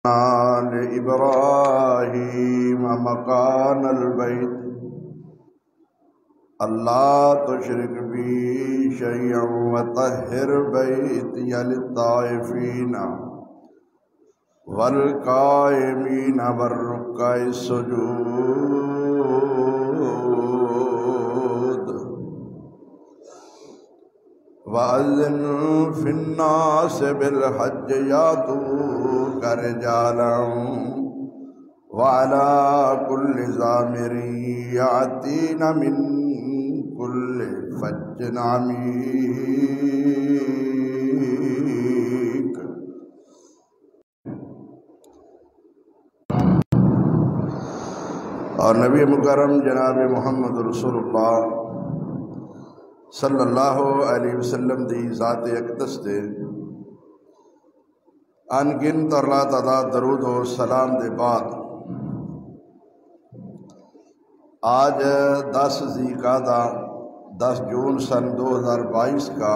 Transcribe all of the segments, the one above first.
آل ابراہیم مکان البیت اللہ تشرک بی شیئا وطہر بیتی للطائفین والقائمین والرکع السجود وَأَذِّن فِي النَّاسِ بِالْحَجِّ يَأْتُوكَ رِجَالًا وَعَلَى كُلِّ ضَامِرٍ يَأْتِينَ مِنْ كُلِّ فَجٍّ عَمِيقٍ۔ اور نبی مکرم جناب محمد رسول اللہ صلی اللہ علیہ وسلم دی ذات اقدس دے ان گنت اور لا تعداد درود و سلام دے بعد آج 10 ذی القعدہ 10 جون سن 2022 کا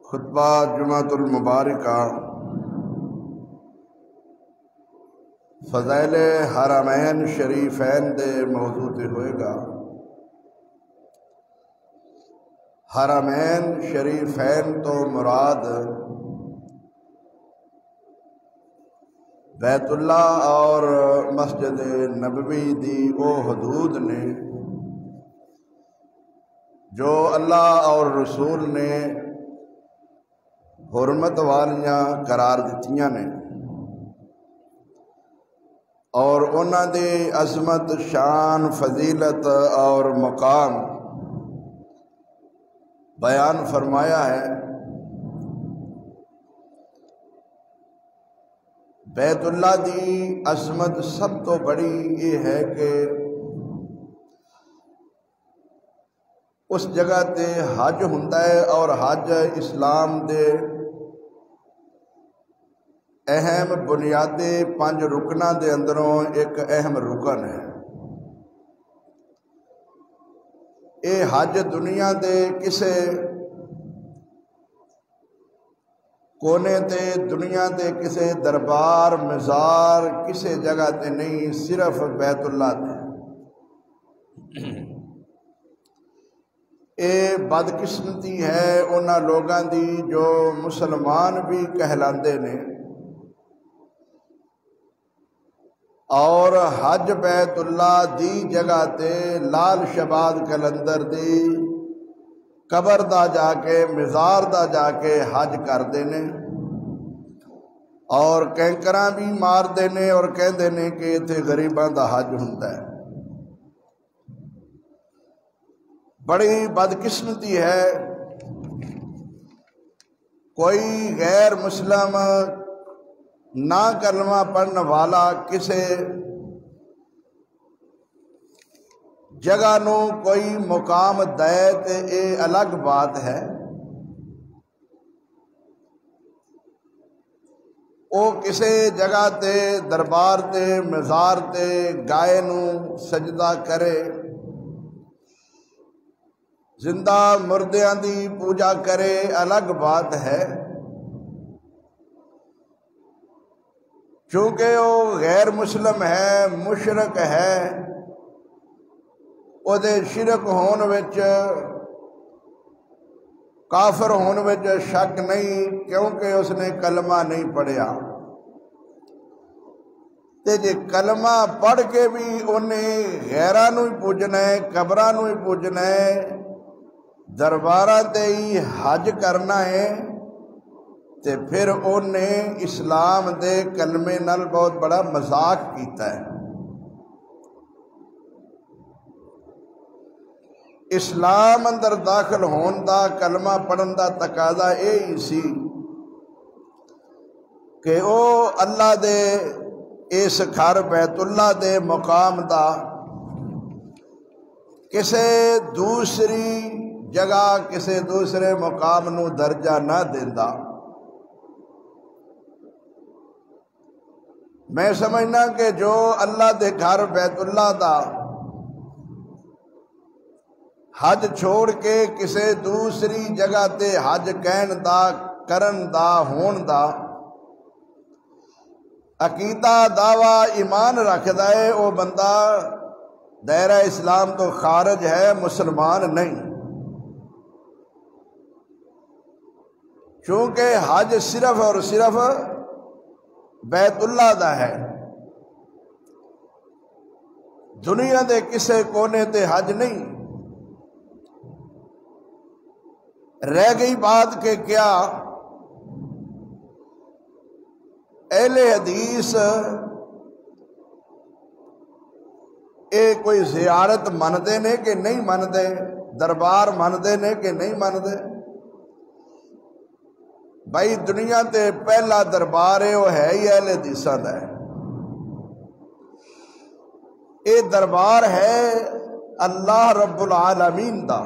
خطبہ جمعۃ المبارکہ فضائل حرمین شریفین دے موضوع تے ہوئے گا۔ حرمین شریفین تو مراد بیت اللہ اور مسجد نبوی دی وہ حدود نے جو اللہ اور رسول نے حرمت والیاں قرار دتیاں نے اور انہاں دی عظمت شان فضیلت اور مقام بیان فرمایا ہے۔ بیت اللہ دی عظمت سب تو بڑی یہ ہے کہ اس جگہ تے حج ہوندا ہے اور حج اسلام دے اہم بنیادی 5 رکناں دے اندروں ایک اہم رکن ہے۔ اے حج دنیا دے کسے کونے تے دنیا دے کسے دربار مزار کسے جگہ تے نہیں، صرف بیت اللہ تے۔ اے بدقسمتی ہے انہاں لوگاں دی جو مسلمان بھی کہلاندے نے اور حج بیت اللہ دی جگہ تے لال شباد کلندر دی قبر دا جا کے مزار دا جا کے حج کر دینے اور کینکراں بھی مار دینے اور کہہ دینے کہ اتھے غریباں دا حج ہوندا ہے۔ بڑی بدقسمتی ہے کوئی غیر مسلم نہ کلمہ پڑھنے والا کسے جگہ نو کوئی مقام دے تے اے الگ بات ہے، او کسے جگہ تے دربار تے مزار تے گائے نو سجدہ کرے، زندہ مردیاں دی پوجا کرے، الگ بات ہے۔ چونکہ وہ غیر مسلم ہے، مشرک ہے، او دے شرک ہون وچ کافر ہون وچ شک نہیں کیونکہ اس نے کلمہ نہیں پڑھیا۔ تے جے کلمہ پڑھ کے بھی انہیں غیراں نو ہی پوجنا ہے، قبراں نو ہی پوجنا ہے، درباراں تے ہی حج کرنا ہے، تے پھر انہیں اسلام دے کلمے نال بہت بڑا مذاق کیتا ہے۔ اسلام اندر داخل ہون دا کلمہ پڑھن دا تقاضا یہی سی کہ او اللہ دے اس گھر بیت اللہ دے مقام دا کسے دوسری جگہ کسے دوسرے مقام نو درجہ نہ دیندا۔ میں سمجھنا کہ جو اللہ دے گھر بیت اللہ دا حج چھوڑ کے کسے دوسری جگہ تے حج کہن دا کرن دا ہون دا عقیدہ دعویٰ ایمان رکھدا ہے وہ بندہ دائرہ اسلام تو خارج ہے، مسلمان نہیں۔ چونکہ حج صرف اور صرف بیت اللہ دا ہے، دنیا دے کسے کونے تے حج نہیں۔ رہ گئی بات کہ کیا اہل حدیث اے کوئی زیارت مندے نے کہ نہیں مندے، دربار مندے نے کہ نہیں مندے؟ بھائی دنیا تے پہلا دربار ہے وہ ہے ہی اہل حدیثاں دا ہے۔ اے دربار ہے اللہ رب العالمین دا،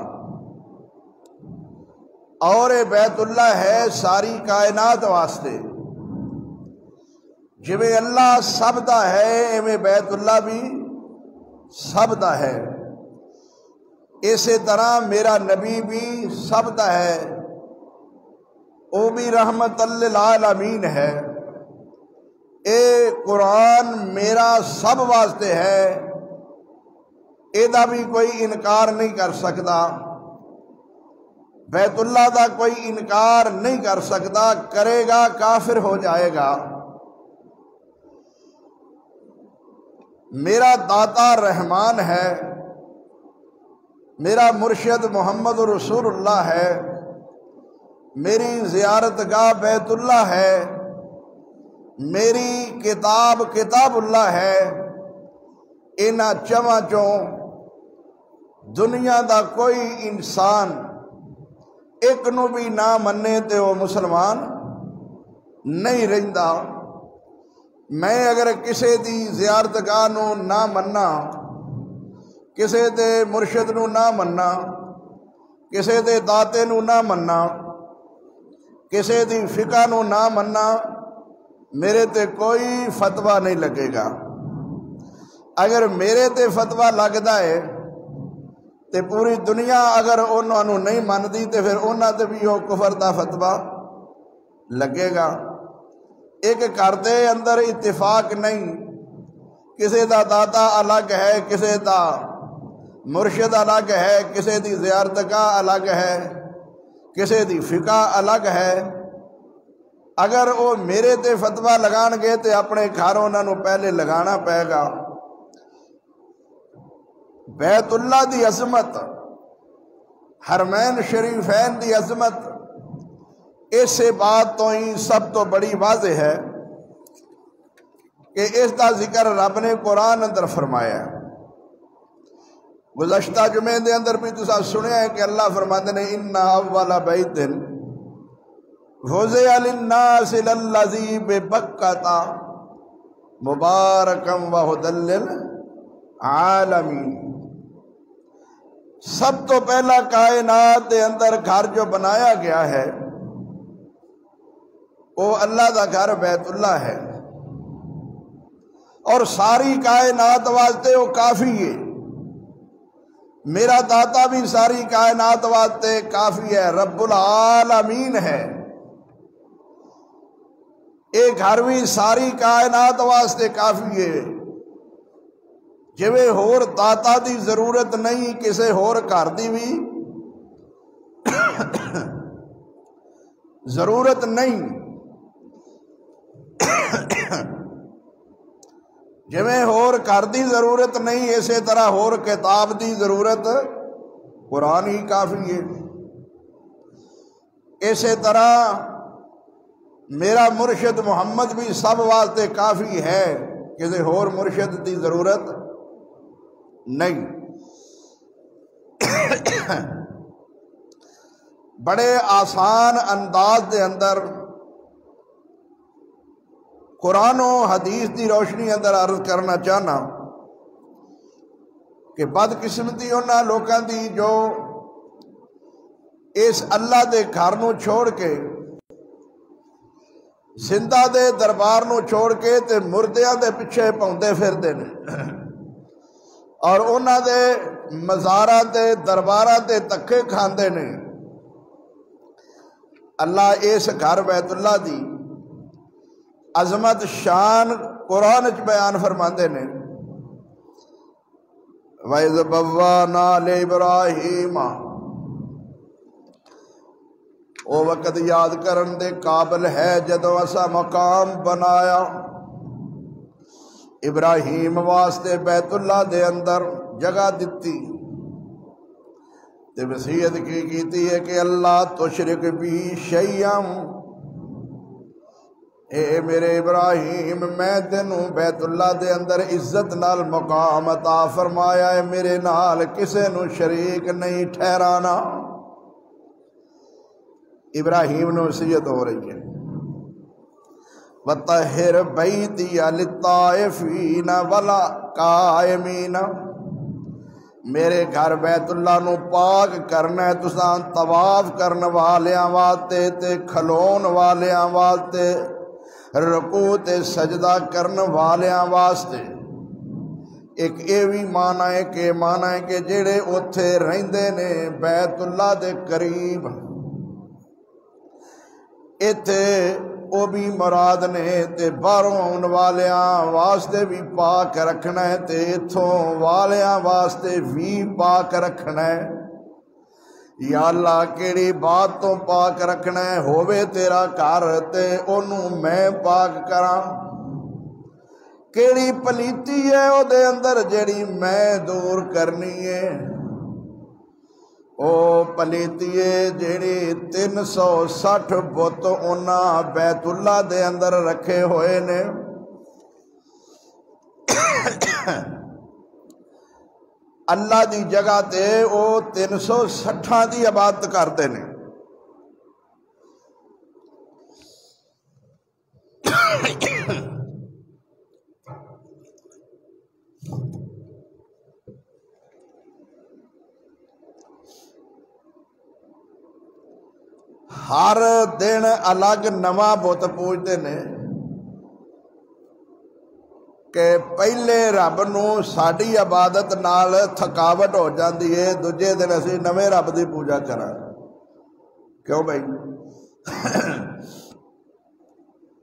اور اے بیت اللہ ہے ساری کائنات واسطے۔ جویں اللہ سب دا ہے ایویں بیت اللہ بھی سب دا ہے۔ اسی طرح میرا نبی بھی سب دا ہے، وہ بھی رحمت للعالمین ہے۔ اے قرآن میرا سب واسطے ہے، ایدہ بھی کوئی انکار نہیں کر سکتا، بیت اللہ دا کوئی انکار نہیں کر سکتا، کرے گا کافر ہو جائے گا۔ میرا داتا رحمان ہے، میرا مرشد محمد رسول اللہ ہے، میری زیارت گاہ بیت اللہ ہے، میری کتاب کتاب اللہ ہے۔ انہاں چواں چوں دنیا دا کوئی انسان ایک نو بھی نہ منے تے وہ مسلمان نہیں رہندا۔ میں اگر کسے دی زیارت گاہ نو نہ مننا، کسے دے مرشد نو نہ مننا، کسے دے داتے نو نہ مننا، کسے دی فقہ نو نہ مننا، میرے تے کوئی فتویٰ نہیں لگے گا۔ اگر میرے تے فتویٰ لگدا ہے تے پوری دنیا اگر انہوں نے نہیں مندی تے پھر انہوں تے بھی وہ کفر دا فتویٰ لگے گا۔ ایک گھر دے اندر اتفاق نہیں، کسے دا داتا الگ ہے، کسے دا مرشد الگ ہے، کسے دی زیارت گاہ الگ ہے، کسے دی فقہ الگ ہے۔ اگر وہ میرے تے فتویٰ لگان گے تے اپنے گھر انہوں نے پہلے لگانا پائے گا۔ بیت اللہ دی عظمت، حرمین شریفین دی عظمت، اسے بات تو ہی سب تو بڑی واضح ہے کہ اس دا ذکر رب نے قرآن اندر فرمایا ہے۔ گزشتہ جمعے دے اندر بھی تو سنیا ہے کہ اللہ فرماتے نے اِنَّا أَوَّلَ بَيْتٍ وُضِعَ لِلنَّاسِ لَلَّذِي بِبَكَّةَ مُبَارَكًا وَهُدًى لِلْعَالَمِينَ۔ سب تو پہلا کائنات دے اندر گھر جو بنایا گیا ہے وہ اللہ دا گھر بیت اللہ ہے، اور ساری کائنات واسطے وہ کافی ہے۔ میرا داتا بھی ساری کائنات واسطے کافی ہے، رب العالمین ہے۔ ایک گھر بھی ساری کائنات واسطے کافی ہے۔ جویں ہور داتا دی ضرورت نہیں کسے ہور گھر دی بھی ضرورت نہیں، جویں ہور گھر دی ضرورت نہیں اسی طرح ہور کتاب دی ضرورت قرآن ہی کافی ہے۔ اسی طرح میرا مرشد محمد بھی سب واسطے کافی ہے، کسی ہور مرشد دی ضرورت نہیں۔ بڑے آسان انداز دے اندر قرآن و حدیث دی روشنی اندر عرض کرنا چاہنا کہ بدقسمتی انہاں لوکاں دی جو اس اللہ دے گھر نو چھوڑ کے، زندہ دے دربار نو چھوڑ کے تے مردیاں دے پیچھے پاؤندے پھردے نے، اور انہاں دے مزاراں تے درباراں تے تکے کھاندے نے۔ اللہ اس گھر بیت اللہ دی عظمت شان قرآن چ بیان فرماندے نے وَإِذْ بَوَّأْنَا لِإِبْرَاهِيمَ او وقت یاد کرن دے قابل ہے جدو اسا مقام بنایا ابراہیم واسطے بیت اللہ دے اندر جگہ دتی تے وصیت کی کیتی ہے کہ اللہ تشرک بھی شیئم، اے میرے ابراہیم میں تینوں بیت اللہ دے اندر عزت نال مقام عطا فرمایا ہے، میرے نال کسے نو شریک نہیں ٹھہرانا۔ ابراہیم نے وصیت ہو رہی ہے وَطَهِّرْ بَيْتِيَ لِلطَّائِفِينَ وَالْقَائِمِينَ، میرے گھر بیت اللہ نو پاک کرنا ہے تساں طواف کرن والیاں واسطے تے کھلون والیاں واسطے رکوع تے سجدہ کرن والیاں واسطے۔ ایک اے بھی معنی ہے کہ جڑے اوتھے رہندے نے بیت اللہ دے قریب، ایتھے او بھی مراد نے تے باہروں آن والیاں واسطے بھی پاک رکھنا ہے تے اتھوں والیاں واسطے بھی پاک رکھنا ہے۔ یا اللہ کیڑی بات تو پاک رکھنا ہے، ہووے تیرا گھر تے انہوں میں پاک کراں، کیڑی پلیتی ہے او دے اندر جیڑی میں دور کرنی ہے، او پلیتیے جیڑی 360 بت انہاں بیت اللہ دے اندر رکھے ہوئے نے، اللہ دی جگہ تے او 360 دی عبادت کرتے نے۔ ہر دن الگ نواں بت پوجتے نے کہ پہلے رب نو ساڈی عبادت نال تھکاوٹ ہو جاندی ہے، دوجے دن اسی نویں رب دی پوجا کراں۔ کیوں بھائی؟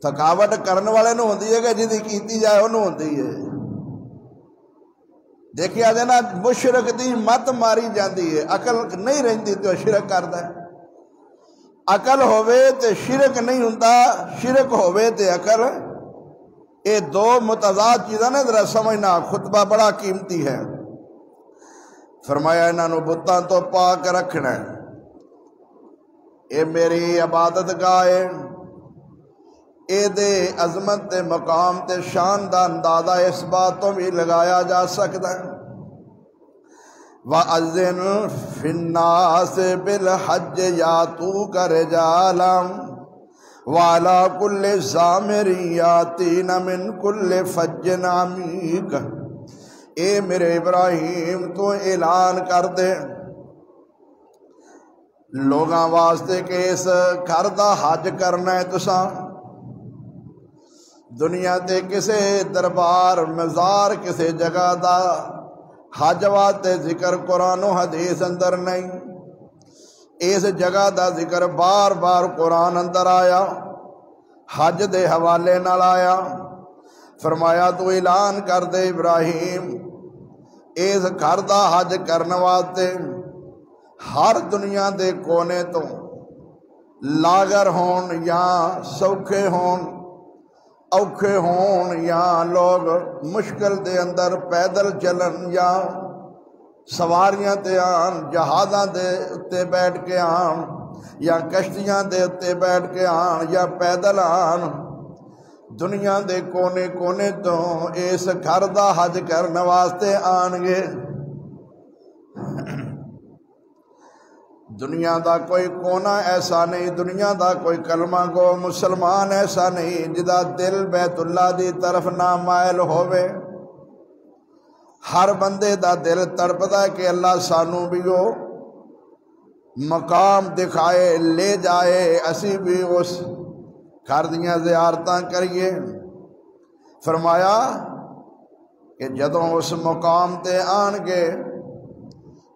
تھکاوٹ کرن والے نو ہوندی ہے کہ جدی کیتی جائے انہوں ہوندی ہے۔ دیکھیا جے نا مشرک دی مت ماری جاندی ہے، عقل نہیں رہندی تو شرک کردا ہے، عقل ہووے تے شرک نہیں ہوندا، شرک ہووے تے عقل، یہ دو متضاد چیزاں نے ذرا سمجھنا، خطبہ بڑا قیمتی ہے۔ فرمایا انہاں نو بتاں تو پاک رکھنا ہے، اے میری عبادت گاہ ہے، اے دے عظمت تے مقام تے شان دا اندازہ اس بات تو بھی لگایا جا سکتا ہے۔ وَأَذِّنْ فِي النَّاسِ بِالْحَجِّ يَأْتُوكَ رِجَالًا وَعَلَىٰ كُلِّ ضَامِرٍ يَأْتِينَ مِنْ كُلِّ فَجٍّ عَمِيقٍ، اے میرے ابراہیم تو اعلان کر دے لوگاں واسطے کہ اس گھر دا حج کرنا ہے تساں، دنیا تے کسے دربار مزار کسے جگہ دا حج واسطے ذکر قرآن و حدیث اندر نہیں، اس جگہ دا ذکر بار بار قرآن اندر آیا، حج دے حوالے نال آیا۔ فرمایا تو اعلان کر دے ابراہیم اس گھر دا حج کرن واسطے ہر دنیا دے کونے تو لاغر ہون یا سوکھے ہون، اوکھے ہون یا لوگ مشکل دے اندر پیدل چلن یا سواریاں تے آن، جہازاں دے اتے بیٹھ کے آن یا کشتیاں دے اتے بیٹھ کے آن یا پیدل آن، دنیا دے کونے کونے تو اس گھر دا حج کرن واسطے آن گے۔ دنیا دا کوئی کونا ایسا نہیں، دنیا دا کوئی کلمہ گو مسلمان ایسا نہیں جدا دل بیت اللہ دی طرف نہ مائل ہوئے۔ ہر بندے دا دل تڑپدا ہے کہ اللہ سانو بھی وہ مقام دکھائے لے جائے، اسی بھی اس گھر دیاں زیارتاں کریے۔ فرمایا کہ جدوں اس مقام تے آن گے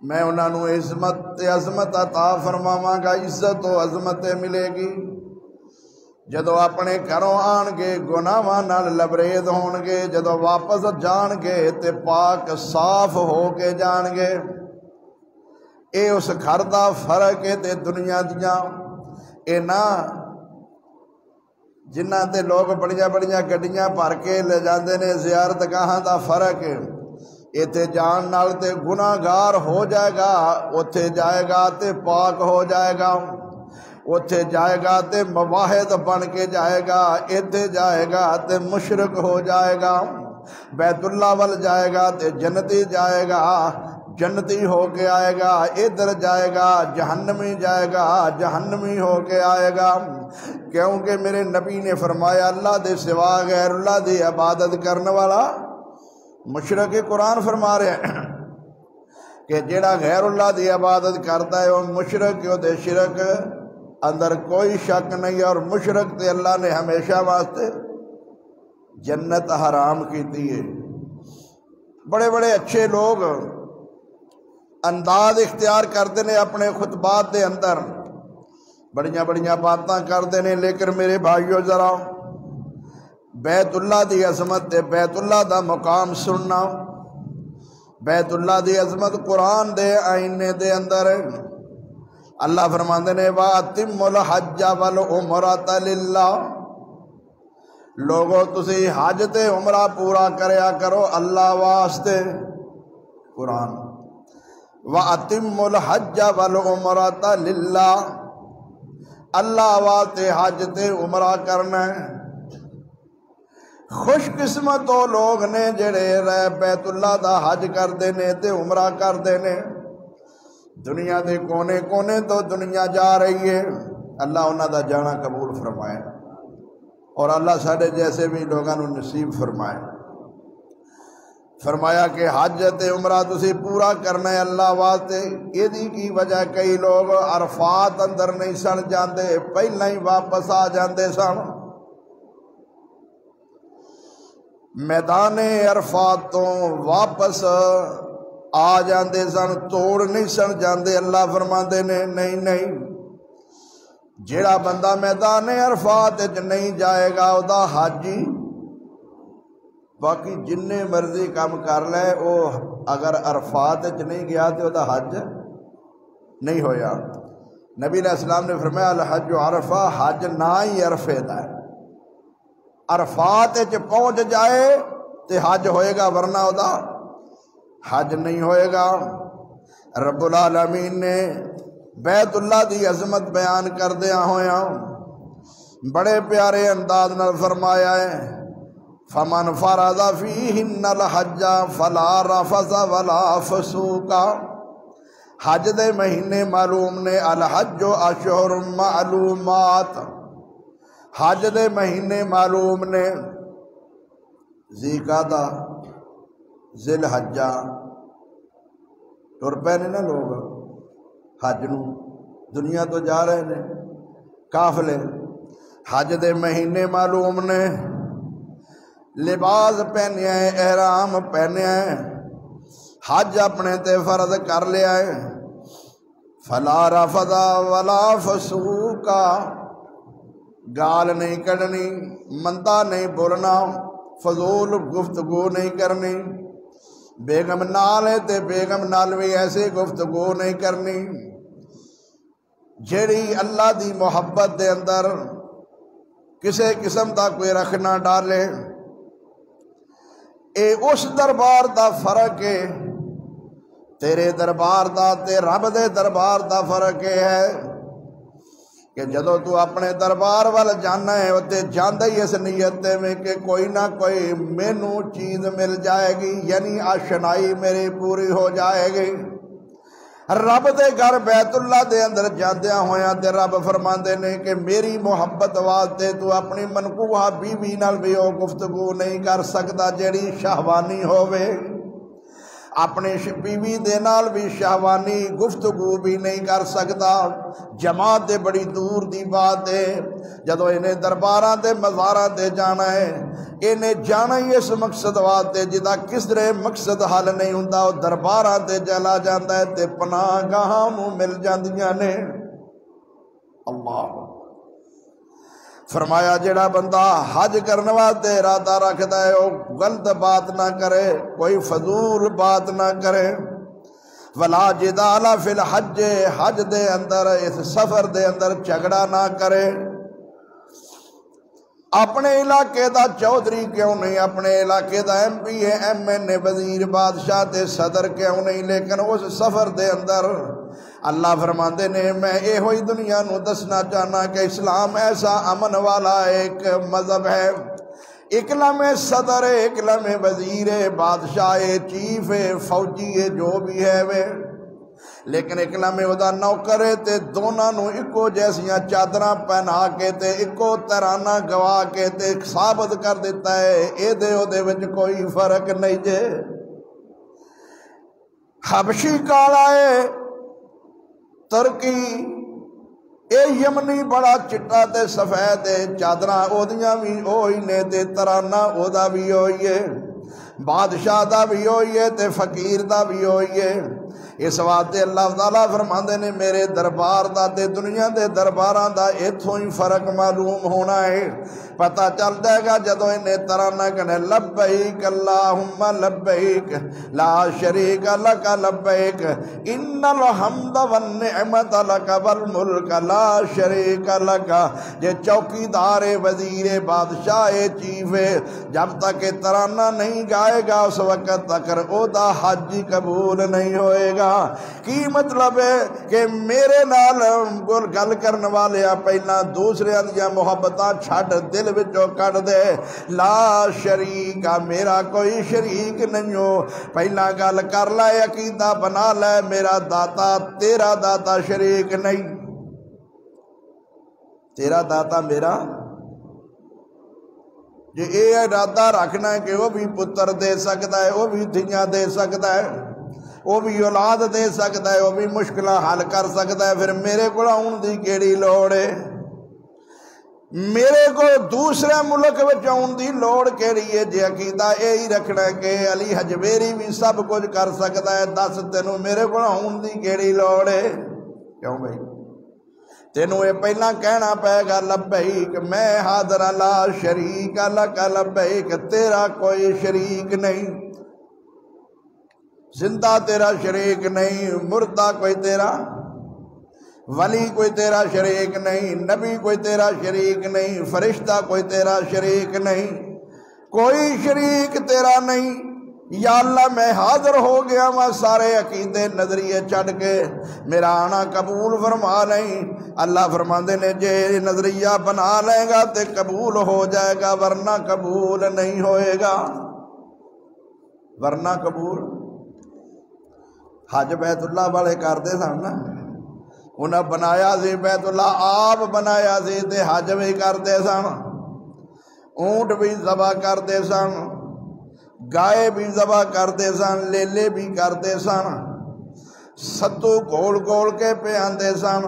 میں انہاں نو عظمت تے عظمت عطا فرماواں گا، عزت و عظمت ملے گی۔ جدو اپنے گھروں آن گے گناہاں نال لبریز ہون گے، جدو واپس جان گے تے پاک صاف ہو کے جان گے۔ اے اس گھر دا فرق ہے تے دنیا دیاں اے نا جنہ تے لوگ بڑیاں بڑیاں گڈیاں بھر کے لے جاندے نے زیارت گاہاں دا فرق ہے۔ ایتھے جان نال تے گناہ گار ہو جائے گا، اوتھے جائے گا تے پاک ہو جائے گا، اوتھے جائے گا تے مواحد بن کے جائے گا، ایتھے جائے گا تے مشرک ہو جائے گا۔ بیت اللہ وال جائے گا تے جنتی جائے گا، جنتی ہو کے آئے گا، ادھر جائے گا جہنمی جائے گا، جہنمی ہو کے آئے گا۔ کیونکہ میرے نبی نے فرمایا اللہ دے سوا غیر اللہ دی عبادت کرنے والا مشرک، قرآن فرما رہے ہیں کہ جیڑا غیر اللہ دی عبادت کرتا ہے وہ مشرک، وہ دے شرک اندر کوئی شک نہیں، اور مشرک تے اللہ نے ہمیشہ واسطے جنت حرام کیتی ہے۔ بڑے بڑے اچھے لوگ انداز اختیار کرتے ہیں اپنے خطبات دے اندر، بڑیاں بڑیاں باتاں کرتے ہیں، لیکن میرے بھائیو ذرا بیت اللہ دی عظمت تے بیت اللہ دا مقام سننا۔ بیت اللہ دی عظمت قرآن دے آئینے دے اندر اللہ فرماندے نے وَأَتِمُّ الْحَجَّ وَالْعُمْرَةَ لِلَّهِ، لوگو تسی حج تے عمرہ پورا کریا کرو اللہ واسطے۔ قرآن وَأَتِمُّ الْحَجَّ وَالْعُمْرَةَ لِلَّهِ، اللہ واسطے حج تے عمرہ کرنا ہے۔ خوش قسمت وہ لوگ نے جڑے بیت اللہ دا حج کردے نے تے عمرہ کردے نے۔ دنیا دے کونے کونے تو دنیا جا رہی ہے، اللہ انہاں دا جانا قبول فرمائے، اور اللہ ساڑھے جیسے بھی لوگاں نو نصیب فرمائے۔ فرمایا کہ حج تے عمرہ تسی پورا کرنا ہے اللہ واسطے۔ یہ کی وجہ کئی لوگ عرفات اندر نہیں سن جاندے، پہلے ہی واپس آ جاندے سن، میدان عرفات تو واپس آ جاندے سن، توڑ نہیں سن جاندے۔ اللہ فرماندے نے نہیں نہیں، جیڑا بندہ میدان عرفات نہیں جائے گا او دا حج ہی، باقی جننے مرضی کام کر لے، او اگر عرفات نہیں گیا تو دا حج نہیں ہویا۔ نبی علیہ السلام نے فرمایا الحج عرفہ، حج نہ ہی عرفے دا ہے، عرفات پہنچ جائے تے حج ہوئے گا، ورنہ او دا حج نہیں ہوئے گا۔ رب العالمین نے بیت اللہ دی عظمت بیان کردیا ہویا بڑے پیارے انداز نال فرمایا ہے فَمَنْ فَرَضَ فِيهِنَّ الْحَجَّ فَلَا رَفَثَ وَلَا فُسُوقَ۔ حج دے مہینے معلوم نے، الحج اشہر معلومات، حج دے مہینے معلوم نے، ذی قعدہ، ذی الحجہ، ٹر پے نے نا لوگ حج نو، دنیا تو جا رہے نے قافلے، حج دے مہینے معلوم نے، لباس پہنے ہیں، احرام پہنے ہیں، حج اپنے تے فرض کر لیا ہے۔ فلا رفض ولا فسوق، گال نہیں کڈنی، مندا نہیں بولنا، فضول گفتگو نہیں کرنی، بیگم نال ہے تے بیگم نال بھی ایسے گفتگو نہیں کرنی جیڑی اللہ دی محبت دے اندر کسے قسم دا کوئی رکھ نہ ڈالے۔ اے اس دربار دا فرق ہے، تیرے دربار دا تے رب دے دربار دا فرق ہے کہ جدو تو اپنے دربار وال جانا ہے تے جاندہ ہی اس نیت میں کہ کوئی نہ کوئی مینو چیز مل جائے گی، یعنی آشنائی میری پوری ہو جائے گی۔ رب دے گھر بیت اللہ دے اندر جاندیاں ہویاں تے رب فرماندے نے کہ میری محبت واسطے تو اپنی منکوہ بیوی نال بھی او گفتگو نہیں کر سکتا جیڑی شہوانی ہووے، اپنے بیوی دے نال بھی شہوانی گفتگو بھی نہیں کر سکتا۔ جماعت دے بڑی دور دی بات ہے، جدو انہیں درباراں دے مزاراں دے جانا ہے، انہیں جانا ہی اس مقصد واسطے جدا کس طرح مقصد حل نہیں ہوندا، او درباراں تے چلا جاندا ہے تے پناہ گاہاں نو مل جاندیاں نے۔ اللہ فرمایا جڑا بندہ حج کرنے واسطے ارادہ رکھتا ہے وہ غلط بات نہ کرے، کوئی فضول بات نہ کرے۔ ولا جدال فی الحج، حج دے اندر اس سفر دے اندر جھگڑا نہ کرے۔ اپنے علاقے دا چودھری کیوں نہیں، اپنے علاقے دا ایم پی ہے، ایم این اے، وزیر، بادشاہ تے صدر کیوں نہیں، لیکن اس سفر دے اندر اللہ فرماندے نے میں یہ ہوئی دنیا نو دسنا چاہنا کہ اسلام ایسا امن والا ایک مذہب ہے۔ اکلم صدر ہے، اکلم وزیر ہے، بادشاہ ہے، چیف ہے، فوجی ہے، جو بھی ہے وہ، لیکن اکلم ادا نوکر ہے تے دونوں نو اکو جیسیاں چادراں پہنا کے تے اکو ترانہ گوا کے تے ثابت کر دیتا ہے اے دے او دے وچ کوئی فرق نہیں جے۔ حبشی کالا ہے، ترکی اے یمنی بڑا چٹا تے سفید ہے، چادراں اودیاں بھی اوہی نے تے ترانہ اودا بھی اوہی ہے، بادشاہ دا بھی ہوئی ہے تے فقیر دا بھی ہوئی ہے۔ اس واسطے اللہ تعالیٰ فرماندے نے میرے دربار دا تے دنیا دے درباراں دا ایتھوں ہی فرق معلوم ہونا ہے۔ پتہ چل جائے گا جدو انہیں ترانہ کہنے لبیک اللہم لبیک لا شریک لک لبیک ان الحمد والنعمت لک والملک لا شریک لک۔ یہ چوکی دار وزیر بادشاہ چیف ہے، جب تک ترانہ نہیں گائے گا اس وقت تک او دا حج قبول نہیں ہوئے گا۔ کی مطلب ہے کہ میرے نال گل کرنے والے پہلا دوسرے دیا محبتاں چھڈ دل وچوں کٹ دے، لا شریک میرا کوئی شریک نہیں ہو۔ پہلا گل کر لے، عقیدہ بنا لے میرا داتا تیرا داتا شریک نہیں، تیرا داتا میرا۔ جی اے ارادہ رکھنا ہے کہ وہ بھی پتر دے سکتا ہے، وہ بھی دھیاں دے سکتا ہے، وہ بھی اولاد دے سکتا ہے، وہ بھی مشکلہ حل کر سکتا ہے، پھر میرے کو آن دی کیڑی لوڑ ہے؟ میرے کو دوسرے ملک وچ آن دی لوڑ کیڑی ہے؟ جی عقیدہ یہی رکھنا ہے کہ علی حجویری بھی سب کچھ کر سکتا ہے، دس تینوں میرے کو آن دی کیڑی لوڑ ہے؟ کیوں بھائی تینوں یہ پہلا کہنا پائے گا لبیک میں حاضر لا شریک لک لبیک، تیرا کوئی شریک نہیں، زندہ تیرا شریک نہیں، مردہ کوئی تیرا ولی کوئی تیرا شریک نہیں، نبی کوئی تیرا شریک نہیں، فرشتہ کوئی تیرا شریک نہیں، کوئی شریک تیرا نہیں۔ یا اللہ میں حاضر ہو گیا میں سارے عقیدے نظریے چھڑ کے، میرا آنا قبول فرما نہیں۔ اللہ فرماندے نے جے نظریہ بنا لے گا تے قبول ہو جائے گا، ورنہ قبول نہیں ہوئے گا، ورنہ قبول۔ حج بیت اللہ والے کرتے سن نا، انہیں بنایا سی بیت اللہ، آپ بنایا سی تے حج بھی کرتے سن، اونٹ بھی ذبح کرتے سن، گائے بھی ذبح کرتے سن، لیلے بھی کرتے سن، ستو گول گول کے پہ آندے سن۔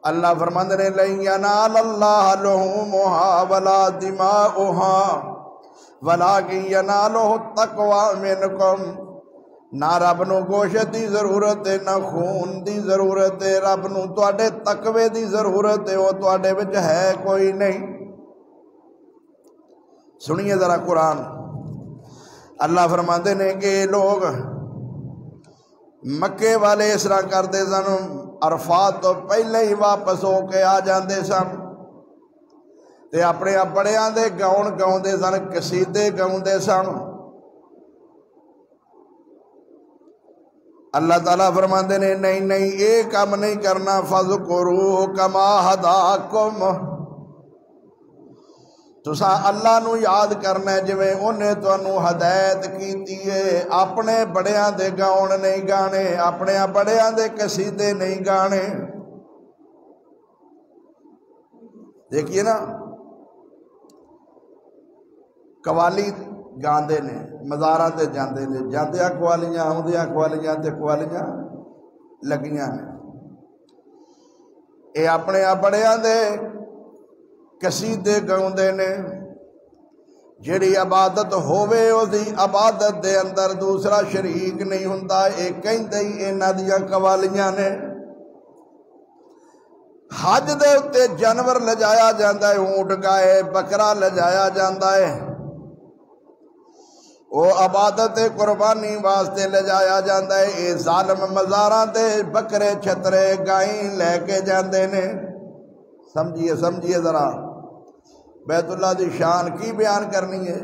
اللہ فرماندے نے لَن يَنَالَ اللَّهَ لُحُومُهَا وَلَا دِمَاؤُهَا وَلَكِن يَنَالُهُ التَّقْوَىٰ مِنكُمْ۔ نہ رب نو گوشت دی ضرورت ہے، نہ خون دی ضرورت ہے، رب نو تواڈے تقوی دی ضرورت ہے، وہ تواڈے وچ ہے کوئی نہیں۔ سنیے ذرا قرآن، اللہ فرماتے نے کہ لوگ مکے والے اس طرح کرتے سن، عرفات تو پہلے ہی واپس ہو کے آ جاندے سن تے اپنے بڑیاں دے گاؤن گاؤندے سن، قصیدے گاؤندے سن۔ اللہ تعالیٰ فرماندے نے نہیں نہیں یہ کام نہیں کرنا، فَذْكُرُوهُ كَمَا هَدَاكُمْ، تساں اللہ نو یاد کرنا ہے جویں انہیں تانوں ہدایت کیتی ہے۔ اپنے بڑیاں دے گاؤن نہیں گانے، اپنے بڑیاں دے قصیدے نہیں گانے۔ دیکھیے نا قوالی گاندے نے، مزاراں تے جاندے نے، جاندیاں قوالیاں، آوندیاں قوالیاں تے قوالیاں لگیاں نے۔ اے اپنے بڑیاں دے قصیدے گاؤندے نے۔ جیڑی عبادت ہووے او دی عبادت دے اندر دوسرا شریک نہیں ہوندا، اے کہندے ہی انہاں دیاں قوالیاں نے۔ حج دے اتے جانور لجایا جاندہ ہے، اونٹ گائے بکرا لجایا جاندہ ہے، وہ عبادت قربانی واسطے لجایا جاندہ ہے۔ اے ظالم مزاراں تے بکرے چھترے گائیں لے کے جاندے نے۔ سمجھیے ذرا بیت اللہ دی شان کی بیان کرنی ہے؟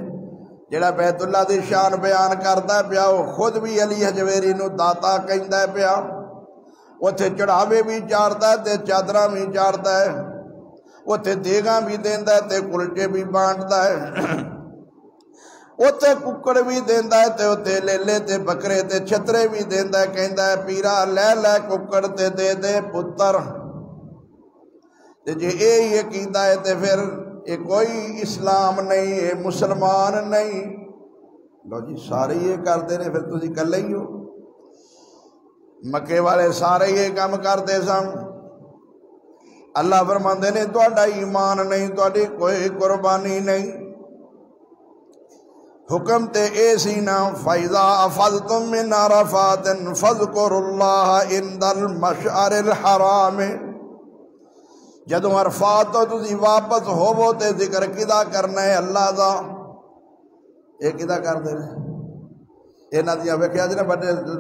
جڑا بیت اللہ دی شان بیان کرتا ہے پیا وہ خود بھی علی حجویری نو داتا کہندا ہے پیا، اتھے چڑھاوے بھی چارتا ہے تے چادراں بھی چارتا ہے، اتھے دیگاں بھی دیندا ہے تے کلچے بھی بانٹتا ہے، اتھے ککڑ بھی دیندا ہے تے اتھے لیلے تے بکرے تے چھترے بھی دیندا ہے، کہندا ہے پیرا لے لے ککڑ تے دے دے پتر۔ تے جے یہ کیتا ہے تے پھر یہ کوئی اسلام نہیں، یہ مسلمان نہیں۔ لو جی سارے یہ کرتے ہیں، پھر تسی کلے ہی ہو۔ مکے والے سارے یہ کام کرتے سن۔ اللہ فرماندے نے تہاڈا ایمان نہیں، تہاڈی کوئی قربانی نہیں۔ حکم تے اے سی نا فَإِذَا أَفَضْتُم مِّنْ عَرَفَاتٍ فَاذْكُرُوا اللَّهَ عِندَ الْمَشْعَرِ الْحَرَامِ۔ جدوں عرفات تو تسی واپس ہوو تے ذکر کدا کرنا ہے اللہ دا؟ یہ کدا کردے نے؟ انہاں دیاں ویکھیا جی نا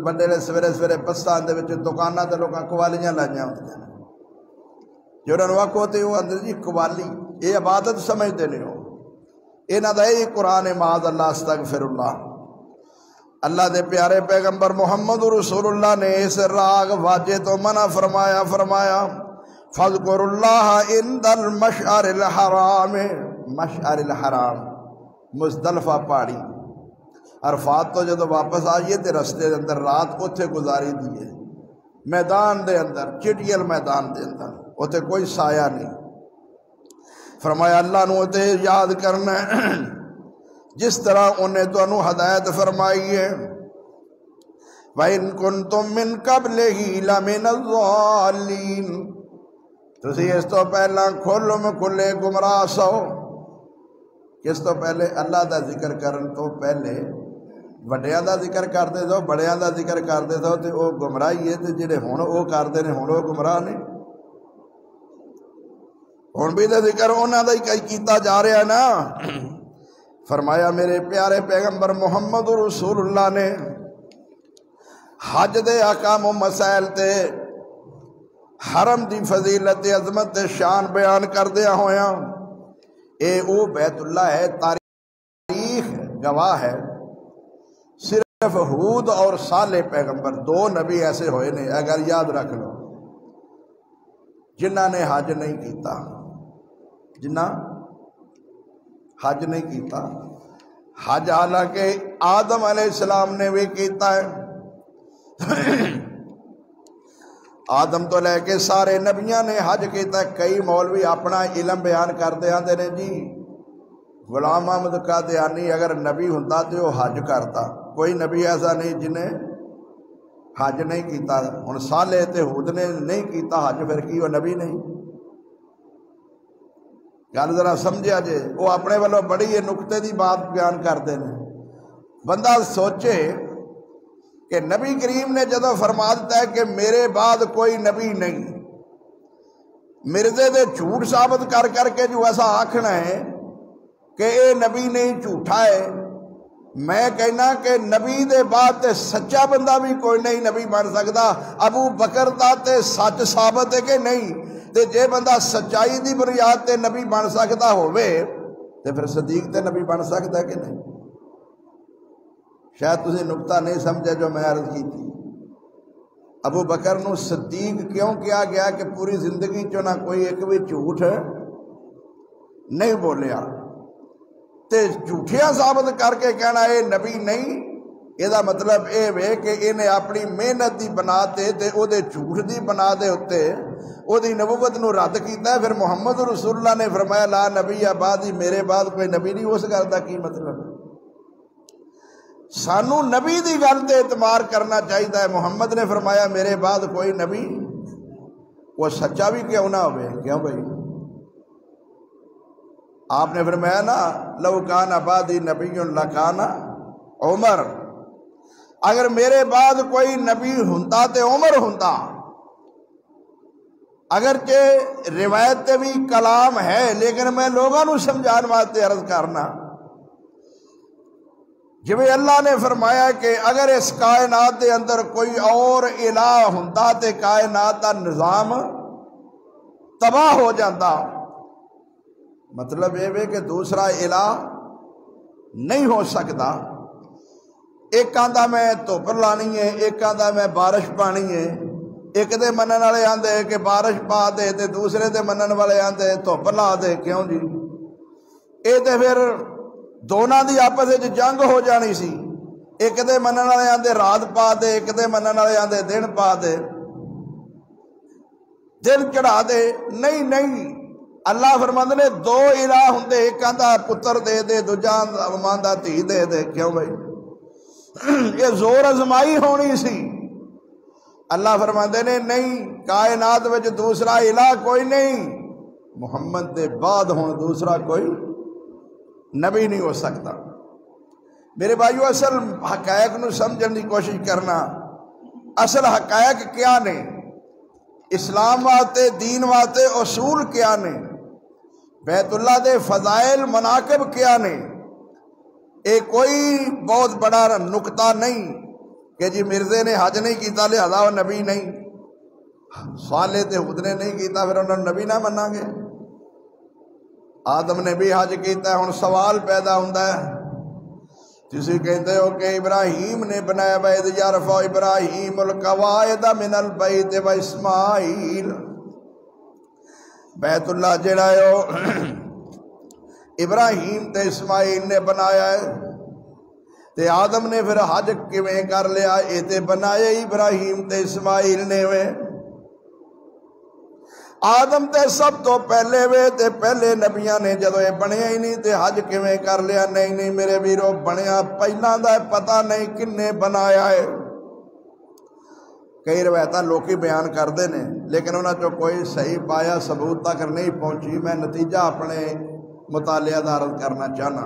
بڑے سویرے سویرے پساں دے وچ دکاناں تے لوکاں قوالیاں لائیاں ہوندیاں نے، جو انہاں نوں آکھو تے وہ اندر جی قوالی یہ عبادت سمجھدے نے۔ انہاں دا یہ قرآن معاذ اللہ استغفر اللہ۔ اللہ دے پیارے پیغمبر محمد رسول اللہ نے اس راگ واجے تو منع فرمایا فَاذْكُرُوا اللَّهَ عِندَ الْمَشْعَرِ الْحَرَامِ۔ مشعر الحرام مزدلفہ پہاڑی۔ عرفات تو جدو واپس آئیے تے رستے دے اندر رات اتھے گزاری دیئے، میدان دے اندر چٹیل میدان دے اندر، اتھے کوئی سایہ نہیں۔ فرمایا اللہ نو تے یاد کرنا ہے جس طرح انہیں تو انہوں ہدایت فرمائی ہے۔ وَإِن كُنتُم مِّن قَبْلِهِ لَمِنَ الضَّالِّينَ۔ تسی اس تو پہلا کھلو میں کھلے گمراہ سو۔ کس تو پہلے؟ اللہ دا ذکر کرن تو پہلے وڈیاں دا ذکر کردے سو، بڑیاں دا ذکر کردے سو تے وہ گمراہی ہے، تے جڑے ہن وہ کردے نے ہن وہ گمراہ نے۔ ہن بھی تے ذکر انہاں دا ہی کیتا جا رہا نا۔ فرمایا میرے پیارے پیغمبر محمد رسول اللہ نے حج دے احکام و مسائل تے حرم دی فضیلت عظمت شان بیان کردیا ہویا، اے او بیت اللہ ہے، تاریخ گواہ ہے۔ صرف ہود اور صالح پیغمبر دو نبی ایسے ہوئے نے، اگر یاد رکھ لو، جنہاں نے حج نہیں کیتا، جنہاں حج نہیں کیتا۔ حج حالانکہ آدم علیہ السلام نے بھی کیتا ہے، آدم تو لے کے سارے نبیاں نے حج کیتا ہے۔ کئی مولوی اپنا علم بیان کرتے ہیں نے جی غلام احمد قادیانی اگر نبی ہوندا تو وہ حج کرتا، کوئی نبی ایسا نہیں جنہیں حج نہیں کیتا۔ ہن صالح تے ہود نے نہیں کیتا حج، پھر کی وہ نبی نہیں؟ گل ذرا سمجھا جے، وہ اپنے والوں بڑی یہ نقطے دی بات بیان کرتے ہیں۔ بندہ سوچے کہ نبی کریم نے جدو فرما دیتا ہے کہ میرے بعد کوئی نبی نہیں، مرزے دے جھوٹ ثابت کر کر کے جو ایسا آکھنا ہے کہ اے نبی نہیں جھوٹا ہے، میں کہنا کہ نبی دے بعد تے سچا بندہ بھی کوئی نہیں نبی بن سکتا۔ ابو بکر دا تے سچ ثابت ہے کہ نہیں، تے جے بندہ سچائی دی بنیاد تے نبی بن سکتا ہوئے تے پھر صدیق تے نبی بن سکتا ہے کہ نہیں؟ شاید تسی نقطہ نہیں سمجھے جو میں عرض کی تھی۔ ابو بکر نو صدیق کیوں کیا گیا کہ پوری زندگی چو نہ کوئی ایک بھی جھوٹ نہیں بولیا، تے جھوٹیاں ثابت کر کے کہنا اے نبی نہیں، یہ دا مطلب اے وے کہ انہیں اپنی محنت دی بنا تے او دے جھوٹ دی بنا دے ہوتے او دی نبوت نو رد کیتا ہے۔ پھر محمد رسول اللہ نے فرمایا لا نبی بعدی، میرے بعد کوئی نبی نہیں۔ اس گل دا کی مطلب؟ سانو نبی دی گل تے اعتبار کرنا چاہیے۔ محمد نے فرمایا میرے بعد کوئی نبی، وہ سچا بھی کیوں نہ ہوئے، کیوں بھائی؟ آپ نے فرمایا نا لو کان بعدی نبی لکان عمر، اگر میرے بعد کوئی نبی ہوندا تے عمر ہوندا۔ اگرچہ روایت بھی کلام ہے لیکن میں لوگوں کو سمجھان واسطے عرض کرنا، جب اللہ نے فرمایا کہ اگر اس کائنات کے اندر کوئی اور الہ ہوندا تے کائنات کا نظام تباہ ہو جاتا، مطلب یہ کہ دوسرا الہ نہیں ہو سکتا۔ ایک آندا میں دھوپ لانی ہے، ایک آندا میں بارش پانی ہے، ایک دے منن والے آندے کہ بارش پا دے تے دوسرے دے منن والے آندے دھوپ لا دے، کیوں جی؟ اے تے پھر دونوں دی آپس وچ جنگ ہو جانی سی، ایک دے منن والے آندے رات پا دے، ایک دے منن والے آندے دن پا دے، دن چڑھا دے۔ نہیں، اللہ فرماندے نے دو الہ ہوندے، ایک آندا پتر دے دے، دوجا آندا دھی دے دے، کیوں بھائی؟ یہ زور ازمائی ہونی سی۔ اللہ فرماندے نے نہیں، کائنات وچ دوسرا الہ کوئی نہیں، محمد دے بعد ہون دوسرا کوئی نبی نہیں ہو سکتا۔ میرے بھائیو، اصل حقائق نو سمجھن دی کوشش کرنا۔ اصل حقائق کیا نے؟ اسلام واسطے، دین واسطے اصول کیا نے؟ بیت اللہ دے فضائل مناقب کیا نے؟ یہ کوئی بہت بڑا نقطہ نہیں کہ جی مرزے نے حج نہیں کیتا لہذا وہ نبی نہیں، صالح تے ہود نے نہیں کیتا پھر انہوں نے نبی نہ منا گے۔ آدم نے بھی حج کیتا ہے، ہن سوال پیدا ہوندا ہے، تسی کہتے ہو کہ ابراہیم نے بنایا وَإِذْ يَرْفَعُ إِبْرَاهِيمُ الْقَوَاعِدَ مِنَ الْبَيْتِ وَإِسْمَاعِيلُ، بیت اللہ جڑا ہے وہ ابراہیم تے اسماعیل نے بنایا ہے، تے آدم نے پھر حج کیویں کر لیا؟ اے تے بنایا ابراہیم تے اسماعیل نے وے۔ آدم تے سب تو پہلے وے تے پہلے نبیاں نے جدو یہ بنیا ہی نہیں تے حج کیویں کر لیا؟ نہیں میرے ویرو، بنیا پہلاں دا پتہ نہیں کنے بنایا ہے۔ کئی روایتاں لوکی بیان کردے نے لیکن انہاں چوں کوئی صحیح پایا ثبوت تک نہیں پہنچی۔ میں نتیجہ اپنے مطالعہ دا عرض کرنا چاہنا۔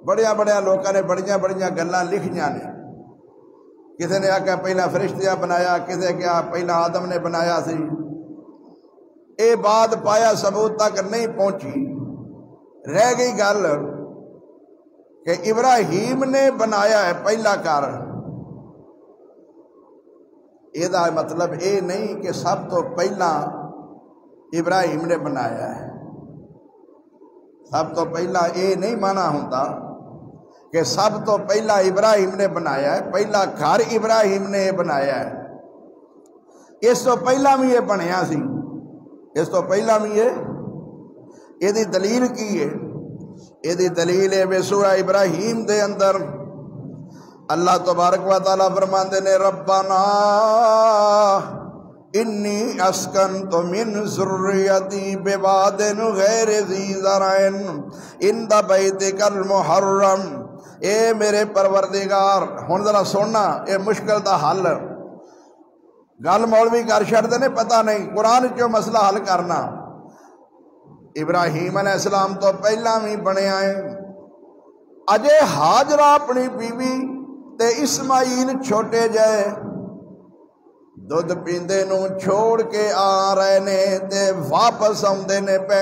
بڑیاں لوکاں نے بڑیاں گلاں لکھیاں نے، کسی نے آکھیا پہلا فرشتیاں بنایا، کسی کہا پہلا آدم نے بنایا سی۔ اے بات پایا ثبوت تک نہیں پہنچی۔ رہ گئی گل کہ ابراہیم نے بنایا ہے پہلا کار۔ یہ مطلب اے نہیں کہ سب تو پہلا ابراہیم نے بنایا ہے۔ سب تو پہلا اے نہیں مانا ہوتا کہ سب تو پہلا ابراہیم نے بنایا ہے، پہلا گھر ابراہیم نے بنایا ہے۔ اس تو پہلا بھی یہ بنیا سی، اس تو پہلا بھی یہ دی دلیل کی ہے؟ یہ دی دلیل ہے بے سورہ ابراہیم دے اندر اللہ تبارک و تعالیٰ فرماندے نے ربنا انی اسکنت من ذریتی بواد غیر ذی زرع عند بیتک المحرم۔ اے میرے پروردگار، ہن ذرا سننا، اے مشکل دا حل گل مولوی کر چھڑدے نے، پتہ نہیں قرآن چوں مسئلہ حل کرنا۔ ابراہیم علیہ السلام تو پہلا بھی بنیا ہے۔ اجے ہاجرہ اپنی بیوی تے اسماعیل چھوٹے جائے دودھ پیندے نو چھوڑ کے آ رہے نے تے واپس آندے نے پہ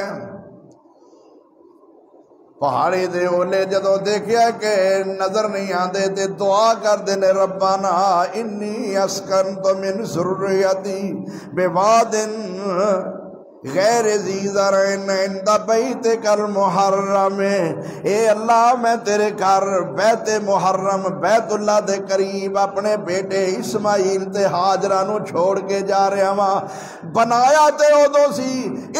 پہاڑی دے اولے جدو دیکھیا کہ نظر نہیں آندے تے دعا کر دے نے ربنا انی اسکنت من ذریتی بواد غیر ذی زرع عند بیتک المحرم۔ اے اللہ میں تیرے گھر بیت محرم بیت اللہ دے قریب اپنے بیٹے اسماعیل تے ہاجرہ نو چھوڑ کے جا رہا ہاں۔ بنایا تے ادو سی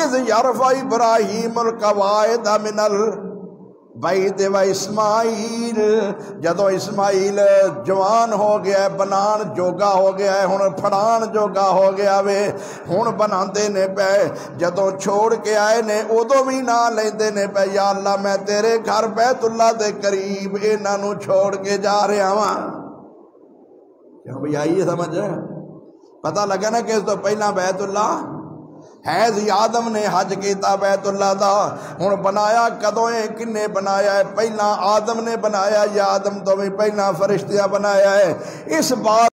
اذ یرفع ابراہیم القواعد من البیت و اسماعیل، جدو اسماعیل جوان ہو گیا ہے، بنان جوگا ہو گیا ہے، ہن پھڑان جوگا ہو گیا وے، ہن بناندے نے پے، جدو چھوڑ کے آئے نے ادو بھی نہ لیندے نے پے یا اللہ میں تیرے گھر بیت اللہ دے قریب انہاں نو چھوڑ کے جا رہا ہاں۔ کیوں بھئی آئیے سمجھ پتہ لگا نا کہ اس تو پہلا بیت اللہ ہے زی آدم نے حج کیتا بیت اللہ دا۔ ہن بنایا کدوں ہے، کنے بنایا ہے؟ پہلا آدم نے بنایا یا آدم تو بھی پہلا فرشتیاں بنایا ہے؟ اس بات